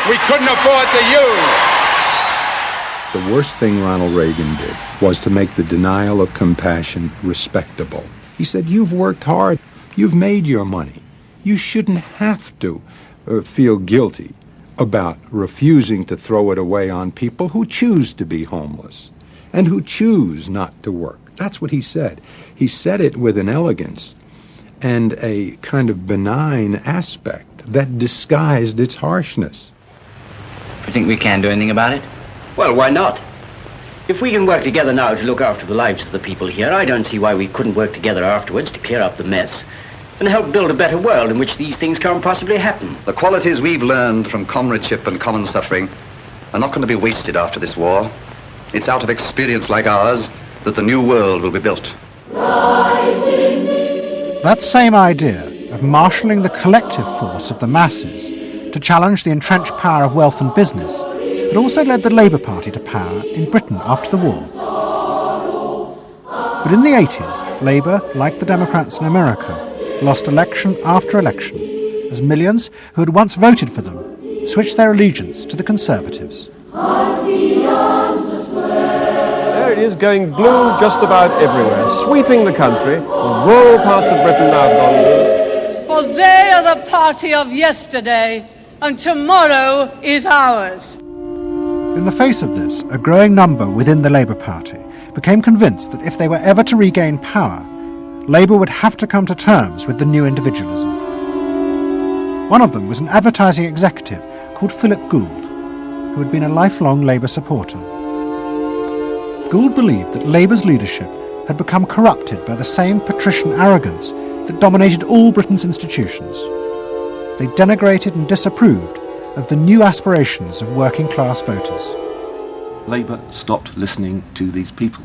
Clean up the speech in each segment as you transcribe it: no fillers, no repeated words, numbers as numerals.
we couldn't afford to use. The worst thing Ronald Reagan did was to make the denial of compassion respectable. He said, you've worked hard, you've made your money. You shouldn't have to feel guilty about refusing to throw it away on people who choose to be homeless and who choose not to work. That's what he said. He said it with an elegance and a kind of benign aspect that disguised its harshness. Do you think we can do anything about it? Well, why not? If we can work together now to look after the lives of the people here, I don't see why we couldn't work together afterwards to clear up the mess and help build a better world in which these things can't possibly happen. The qualities we've learned from comradeship and common suffering are not going to be wasted after this war. It's out of experience like ours that the new world will be built. That same idea of marshalling the collective force of the masses to challenge the entrenched power of wealth and business had also led the Labour Party to power in Britain after the war. But in the 80s, Labour, like the Democrats in America, lost election after election as millions who had once voted for them switched their allegiance to the Conservatives. There it is, going blue just about everywhere, sweeping the country. The rural parts of Britain now have gone blue. For they are the party of yesterday, and tomorrow is ours. In the face of this, a growing number within the Labour Party became convinced that if they were ever to regain power, Labour would have to come to terms with the new individualism. One of them was an advertising executive called Philip Gould, who had been a lifelong Labour supporter. Gould believed that Labour's leadership had become corrupted by the same patrician arrogance that dominated all Britain's institutions. They denigrated and disapproved of the new aspirations of working-class voters. Labour stopped listening to these people.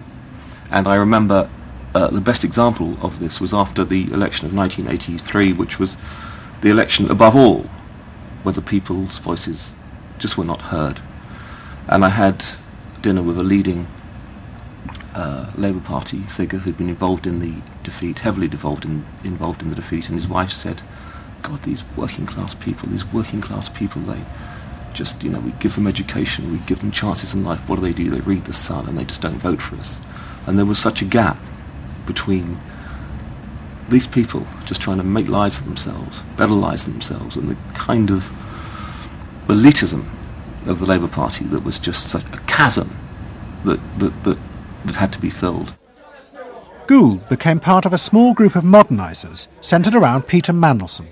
And I remember the best example of this was after the election of 1983, which was the election above all, where the people's voices just were not heard. And I had dinner with a leading Labour Party figure who'd been involved in the defeat, heavily involved in the defeat, and his wife said, God, these working class people, they just, we give them education, we give them chances in life, what do? They read the Sun and they just don't vote for us. And there was such a gap between these people just trying to make lives for themselves, better lives for themselves, and the kind of elitism of the Labour Party that was just such a chasm that had to be filled. Gould became part of a small group of modernisers centred around Peter Mandelson.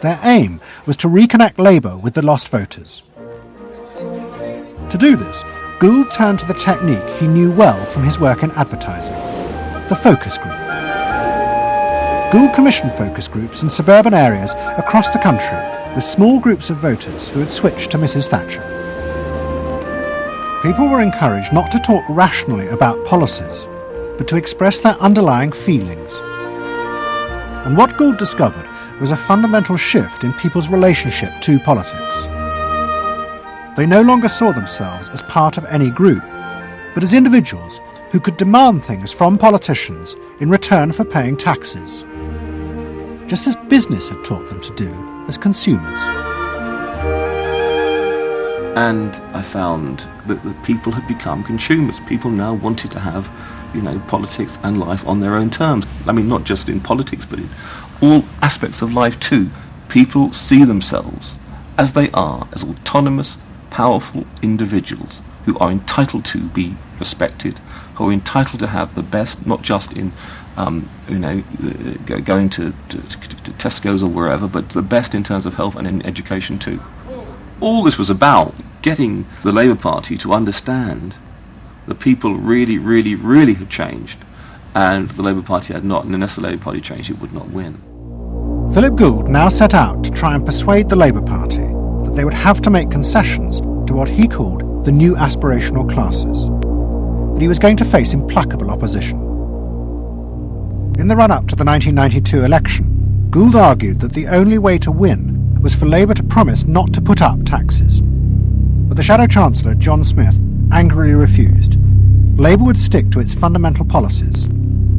Their aim was to reconnect Labour with the lost voters. To do this, Gould turned to the technique he knew well from his work in advertising, the focus group. Gould commissioned focus groups in suburban areas across the country with small groups of voters who had switched to Mrs. Thatcher. People were encouraged not to talk rationally about policies, but to express their underlying feelings. And what Gould discovered was a fundamental shift in people's relationship to politics. They no longer saw themselves as part of any group, but as individuals who could demand things from politicians in return for paying taxes, just as business had taught them to do as consumers. And I found that the people had become consumers. People now wanted to have, politics and life on their own terms. I mean, not just in politics, but in all aspects of life too. People see themselves as they are, as autonomous, powerful individuals who are entitled to be respected, who are entitled to have the best, not just in, going to Tesco's or wherever, but the best in terms of health and in education too. All this was about getting the Labour Party to understand that people really, really, really had changed, and the Labour Party had not, and unless the Labour Party changed, it would not win. Philip Gould now set out to try and persuade the Labour Party that they would have to make concessions to what he called the new aspirational classes. But he was going to face implacable opposition. In the run-up to the 1992 election, Gould argued that the only way to win was for Labour to promise not to put up taxes. But the Shadow Chancellor, John Smith, angrily refused. Labour would stick to its fundamental policies.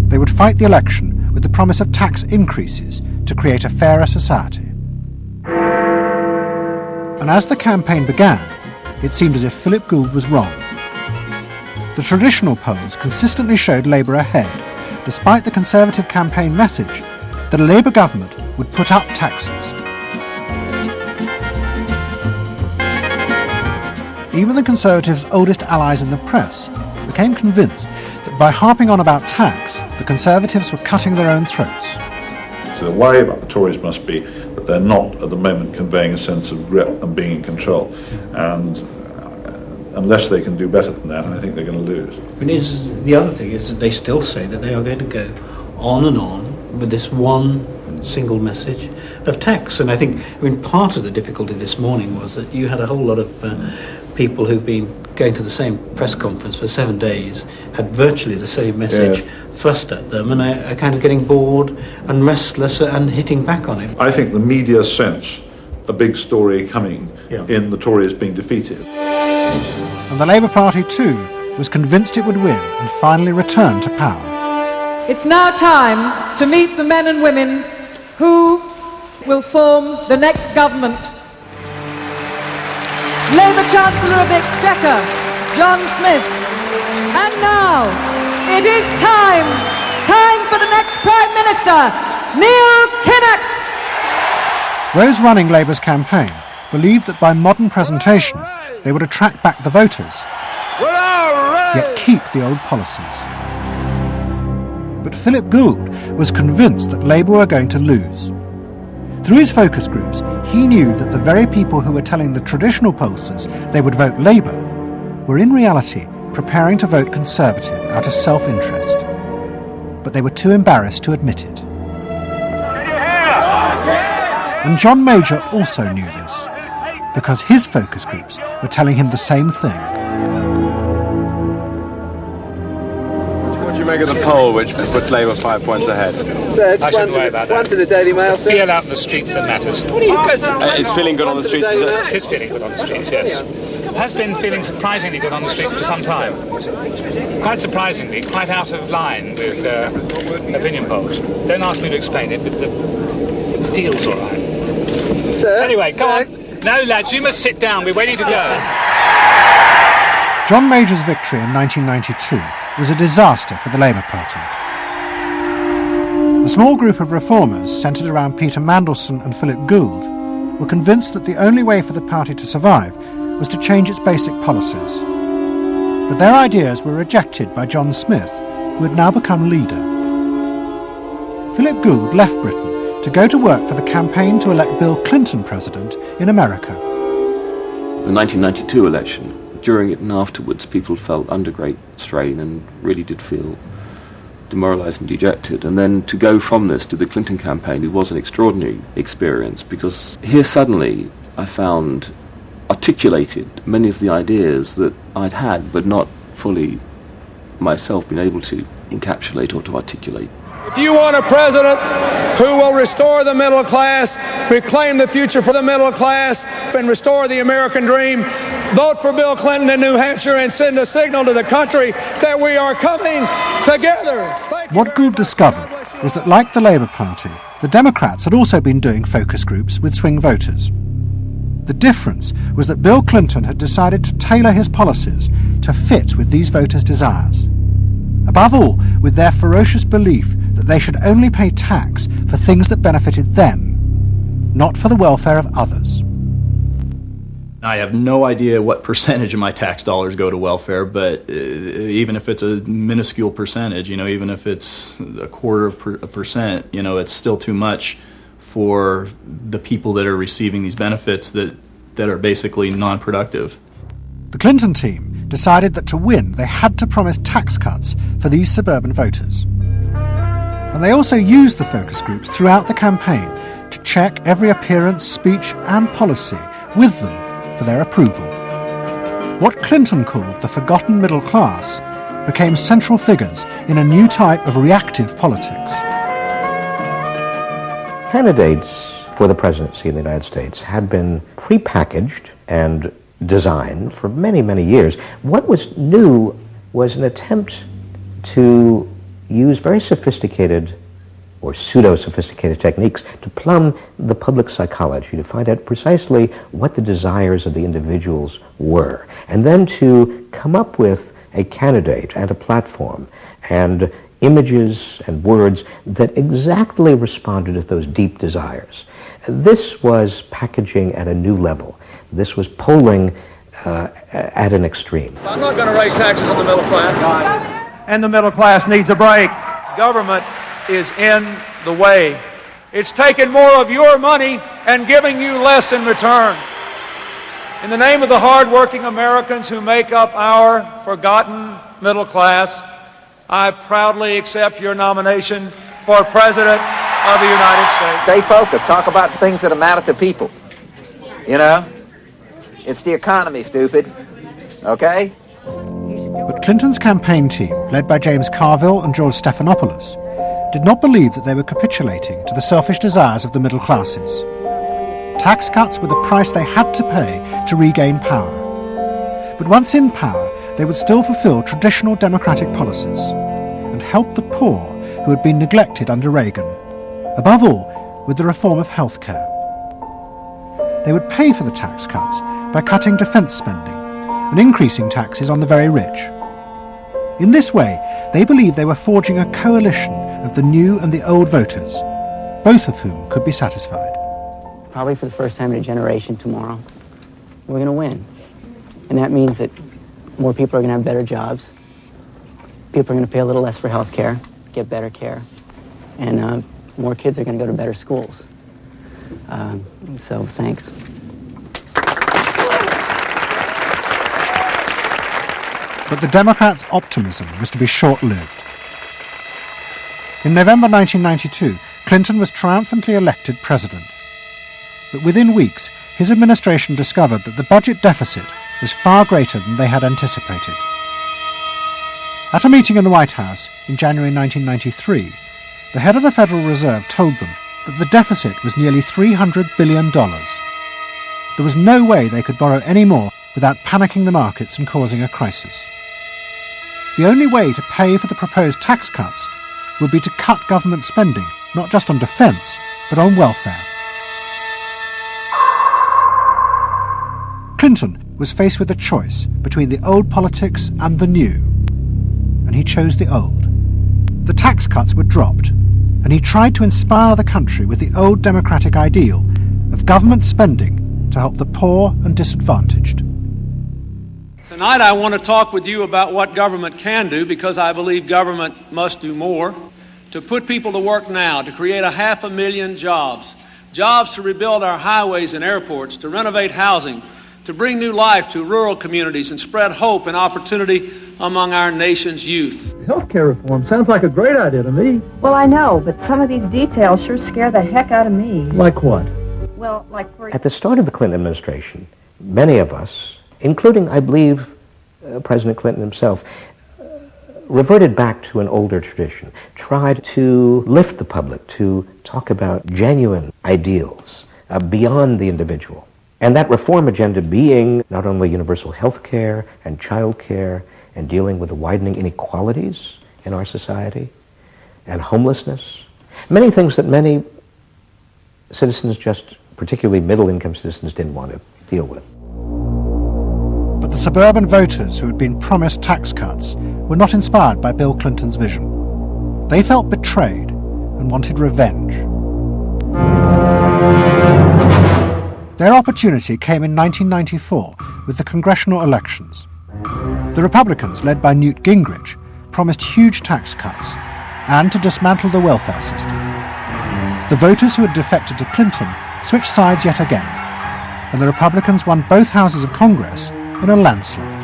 They would fight the election with the promise of tax increases to create a fairer society. And as the campaign began, it seemed as if Philip Gould was wrong. The traditional polls consistently showed Labour ahead, despite the Conservative campaign message that a Labour government would put up taxes. Even the Conservatives' oldest allies in the press became convinced that by harping on about tax, the Conservatives were cutting their own throats. So the worry about the Tories must be that they're not at the moment conveying a sense of grip and being in control. And unless they can do better than that, I think they're going to lose. And the other thing is that they still say that they are going to go on and on with this one single message of tax. And I think, part of the difficulty this morning was that you had a whole lot of people who've been going to the same press conference for 7 days, had virtually the same message thrust at them, and are kind of getting bored and restless and hitting back on it. I think the media sense a big story coming in the Tories being defeated. And the Labour Party too was convinced it would win and finally return to power. It's now time to meet the men and women who will form the next government. Labour Chancellor of the Exchequer, John Smith. And now, it is time for the next Prime Minister, Neil Kinnock. Those running Labour's campaign believed that by modern presentation they would attract back the voters, yet keep the old policies. But Philip Gould was convinced that Labour were going to lose. Through his focus groups, he knew that the very people who were telling the traditional pollsters they would vote Labour were in reality preparing to vote Conservative out of self-interest. But they were too embarrassed to admit it. And John Major also knew this, because his focus groups were telling him the same thing. What do you make of the poll which puts Labour 5 points ahead? Sir, just one to the Daily Mail, sir. Feel out in the streets that matters. It's feeling good on the streets, is it? It is feeling good on the streets, yes. It has been feeling surprisingly good on the streets for some time. Quite surprisingly, quite out of line with opinion polls. Don't ask me to explain it, but it feels all right. Sir, anyway, go on. No, lads, you must sit down. We're waiting to go. John Major's victory in 1992 was a disaster for the Labour Party. The small group of reformers centred around Peter Mandelson and Philip Gould were convinced that the only way for the party to survive was to change its basic policies. But their ideas were rejected by John Smith, who had now become leader. Philip Gould left Britain to go to work for the campaign to elect Bill Clinton president in America. The 1992 election, during it and afterwards, people felt under great strain and really did feel demoralised and dejected. And then to go from this to the Clinton campaign, it was an extraordinary experience, because here suddenly I found articulated many of the ideas that I'd had but not fully myself been able to encapsulate or to articulate. If you want a president who will restore the middle class, reclaim the future for the middle class, and restore the American dream, vote for Bill Clinton in New Hampshire and send a signal to the country that we are coming together. What Gould discovered was that, like the Labour Party, the Democrats had also been doing focus groups with swing voters. The difference was that Bill Clinton had decided to tailor his policies to fit with these voters' desires. Above all, with their ferocious belief that they should only pay tax for things that benefited them, not for the welfare of others. I have no idea what percentage of my tax dollars go to welfare, but even if it's a minuscule percentage, even if it's a quarter of a percent, it's still too much for the people that are receiving these benefits that are basically non-productive. The Clinton team decided that to win, they had to promise tax cuts for these suburban voters. And they also used the focus groups throughout the campaign to check every appearance, speech and policy with them for their approval. What Clinton called the forgotten middle class became central figures in a new type of reactive politics. Candidates for the presidency of the United States had been prepackaged and designed for many, many years. What was new was an attempt to use very sophisticated or pseudo-sophisticated techniques to plumb the public psychology, to find out precisely what the desires of the individuals were, and then to come up with a candidate and a platform and images and words that exactly responded to those deep desires. This was packaging at a new level. This was polling at an extreme. I'm not going to raise taxes on the middle class. And the middle class needs a break. Government is in the way. It's taking more of your money and giving you less in return. In the name of the hard-working Americans who make up our forgotten middle class, I proudly accept your nomination for President of the United States. Stay focused. Talk about things that matter to people. You know? It's the economy, stupid. Okay? But Clinton's campaign team, led by James Carville and George Stephanopoulos, did not believe that they were capitulating to the selfish desires of the middle classes. Tax cuts were the price they had to pay to regain power. But once in power, they would still fulfill traditional democratic policies and help the poor who had been neglected under Reagan, above all with the reform of health care. They would pay for the tax cuts by cutting defence spending and increasing taxes on the very rich. In this way, they believed they were forging a coalition of the new and the old voters, both of whom could be satisfied. Probably for the first time in a generation tomorrow, we're going to win. And that means that more people are going to have better jobs. People are going to pay a little less for health care, get better care. And more kids are going to go to better schools. So thanks. But the Democrats' optimism was to be short-lived. In November 1992, Clinton was triumphantly elected president. But within weeks, his administration discovered that the budget deficit was far greater than they had anticipated. At a meeting in the White House in January 1993, the head of the Federal Reserve told them that the deficit was nearly $300 billion. There was no way they could borrow any more without panicking the markets and causing a crisis. The only way to pay for the proposed tax cuts would be to cut government spending, not just on defence, but on welfare. Clinton was faced with a choice between the old politics and the new, and he chose the old. The tax cuts were dropped, and he tried to inspire the country with the old democratic ideal of government spending to help the poor and disadvantaged. Tonight I want to talk with you about what government can do, because I believe government must do more. To put people to work now, to create 500,000 jobs, jobs to rebuild our highways and airports, to renovate housing, to bring new life to rural communities and spread hope and opportunity among our nation's youth. Healthcare reform sounds like a great idea to me. Well, I know, but some of these details sure scare the heck out of me. Like what? Well, like for... At the start of the Clinton administration, many of us, including, I believe, President Clinton himself, reverted back to an older tradition, tried to lift the public, to talk about genuine ideals beyond the individual. And that reform agenda being not only universal health care and child care and dealing with the widening inequalities in our society and homelessness, many things that many citizens, just particularly middle-income citizens, didn't want to deal with. But the suburban voters who had been promised tax cuts were not inspired by Bill Clinton's vision. They felt betrayed and wanted revenge. Their opportunity came in 1994 with the congressional elections. The Republicans, led by Newt Gingrich, promised huge tax cuts and to dismantle the welfare system. The voters who had defected to Clinton switched sides yet again, and the Republicans won both houses of Congress in a landslide.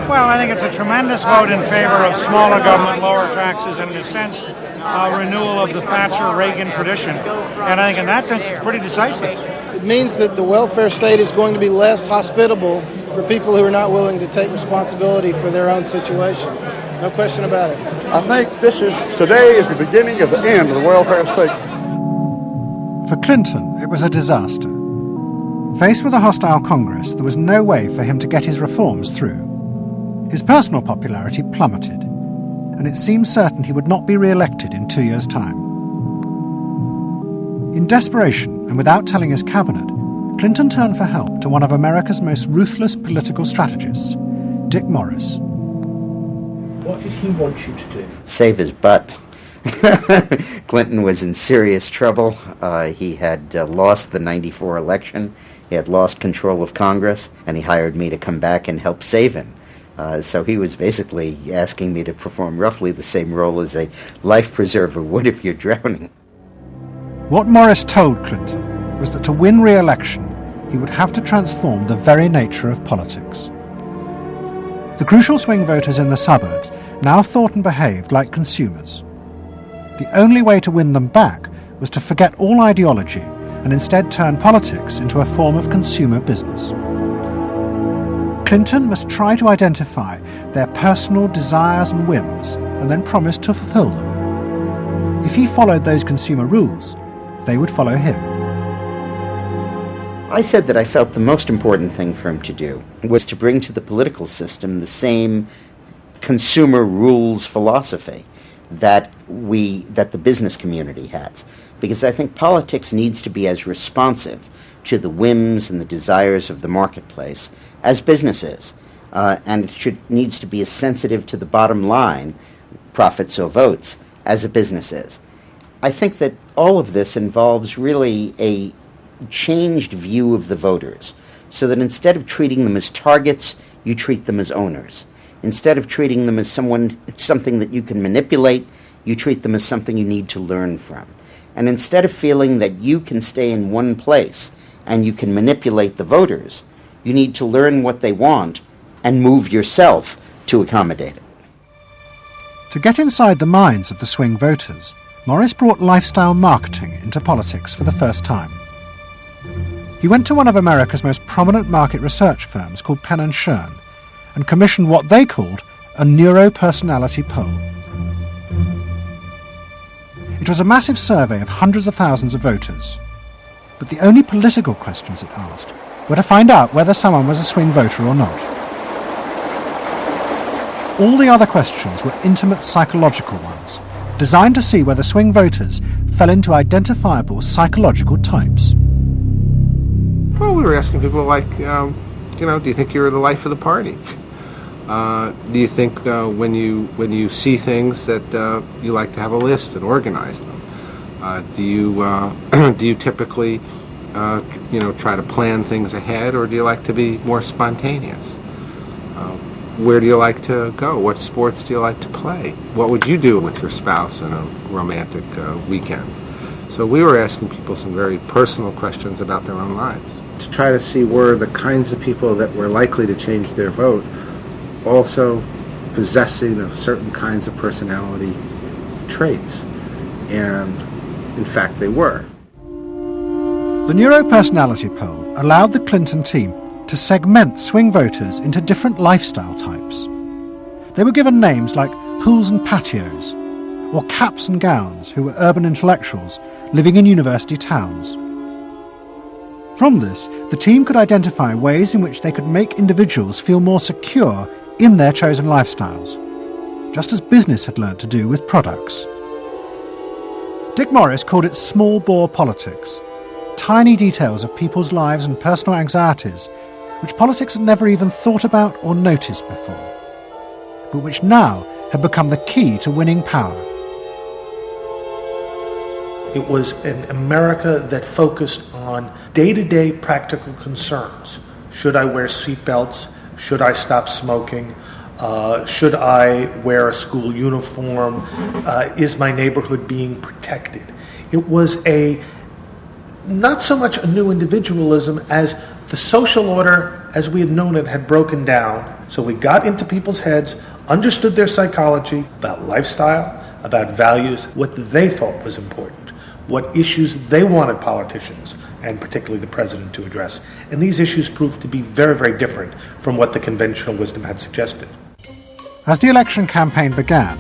Well, I think it's a tremendous vote in favor of smaller government, lower taxes, and in a sense, a renewal of the Thatcher-Reagan tradition. And I think in that sense, it's pretty decisive. It means that the welfare state is going to be less hospitable for people who are not willing to take responsibility for their own situation. No question about it. I think today is the beginning of the end of the welfare state. For Clinton, it was a disaster. Faced with a hostile Congress, there was no way for him to get his reforms through. His personal popularity plummeted, and it seemed certain he would not be re-elected in 2 years' time. In desperation, and without telling his cabinet, Clinton turned for help to one of America's most ruthless political strategists, Dick Morris. What did he want you to do? Save his butt. Clinton was in serious trouble. He had lost the '94 election. He had lost control of Congress, and he hired me to come back and help save him. So he was basically asking me to perform roughly the same role as a life preserver would if you're drowning. What Morris told Clinton was that to win re-election, he would have to transform the very nature of politics. The crucial swing voters in the suburbs now thought and behaved like consumers. The only way to win them back was to forget all ideology and instead turn politics into a form of consumer business. Clinton must try to identify their personal desires and whims and then promise to fulfill them. If he followed those consumer rules, they would follow him. I said that I felt the most important thing for him to do was to bring to the political system the same consumer rules philosophy that the business community has. Because I think politics needs to be as responsive to the whims and the desires of the marketplace as business is. And it needs to be as sensitive to the bottom line, profits or votes, as a business is. I think that all of this involves really a changed view of the voters, so that instead of treating them as targets, you treat them as owners. Instead of treating them as something that you can manipulate, you treat them as something you need to learn from. And instead of feeling that you can stay in one place and you can manipulate the voters, you need to learn what they want and move yourself to accommodate it. To get inside the minds of the swing voters, Morris brought lifestyle marketing into politics for the first time. He went to one of America's most prominent market research firms called Penn & Schern and commissioned what they called a neuropersonality poll. It was a massive survey of hundreds of thousands of voters, but the only political questions it asked were to find out whether someone was a swing voter or not. All the other questions were intimate psychological ones, designed to see whether swing voters fell into identifiable psychological types. Well, we were asking people like, do you think you're the life of the party? Do you think when you see things that you like to have a list and organize them? Do you typically try to plan things ahead, or do you like to be more spontaneous? Where do you like to go? What sports do you like to play? What would you do with your spouse on a romantic weekend? So we were asking people some very personal questions about their own lives, to try to see were the kinds of people that were likely to change their vote also possessing of certain kinds of personality traits. And in fact, they were. The neuropersonality poll allowed the Clinton team to segment swing voters into different lifestyle types. They were given names like pools and patios, or caps and gowns, who were urban intellectuals living in university towns. From this, the team could identify ways in which they could make individuals feel more secure in their chosen lifestyles, just as business had learned to do with products. Dick Morris called it small bore politics, tiny details of people's lives and personal anxieties which politics had never even thought about or noticed before, but which now had become the key to winning power. It was an America that focused on day-to-day practical concerns. Should I wear seatbelts? Should I stop smoking? Should I wear a school uniform? Is my neighborhood being protected? It was not so much a new individualism as the social order as we had known it had broken down. So we got into people's heads, understood their psychology about lifestyle, about values, what they thought was important, what issues they wanted politicians, and particularly the president, to address. And these issues proved to be very, very different from what the conventional wisdom had suggested. As the election campaign began,